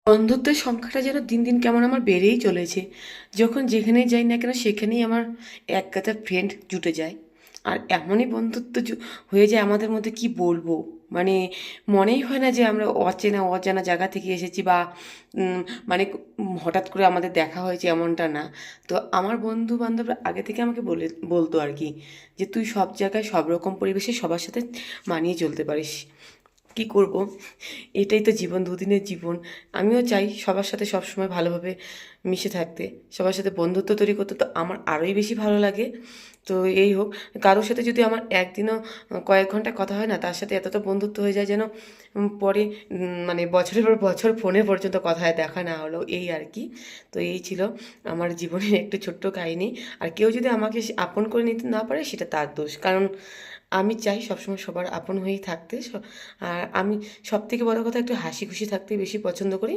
বন্ধুত্বের সংখ্যাটা যেন দিন দিন কেমন আমার বেড়েই চলেছে। যখন যেখানেই যাই না কেন সেখানেই আমার এক গাদা ফ্রেন্ড জুটে যায়। আর এমনই বন্ধুত্ব হয়ে যায় আমাদের মধ্যে, কি বলবো, মানে মনেই হয় না যে আমরা অচেনা অজানা জায়গা থেকে এসেছি বা উম, মানে হঠাৎ করে আমাদের দেখা হয়েছে, এমনটা না। তো আমার বন্ধু বান্ধবরা আগে থেকে আমাকে বলতো আর কি, যে তুই সব জায়গায় সব রকম পরিবেশে সবার সাথে মানিয়ে চলতে পারিস। কি করব, এটাই তো জীবন, দুদিনের জীবন। আমিও চাই সবার সাথে সবসময় ভালোভাবে মিশে থাকতে, সবার সাথে বন্ধুত্ব তৈরি করতে, তো আমার আরোই বেশি ভালো লাগে। তো এই হোক, কারোর সাথে যদি আমার একদিনও কয়েক ঘন্টা কথা হয় না, তার সাথে এতটা বন্ধুত্ব হয়ে যায় যেন পরে মানে বছরের পর বছর ফোনে পর্যন্ত কথা হয়, দেখা না হলো, এই আর কি। তো এই ছিল আমার জীবনের একটু ছোট্ট কাহিনী। আর কেউ যদি আমাকে আপন করে নিতে না পারে, সেটা তার দোষ, কারণ আমি চাই সবসময় সবার আপন হয়েই থাকতে। আর আমি সবথেকে বড় কথা, একটু হাসি খুশি থাকতে বেশি পছন্দ করি।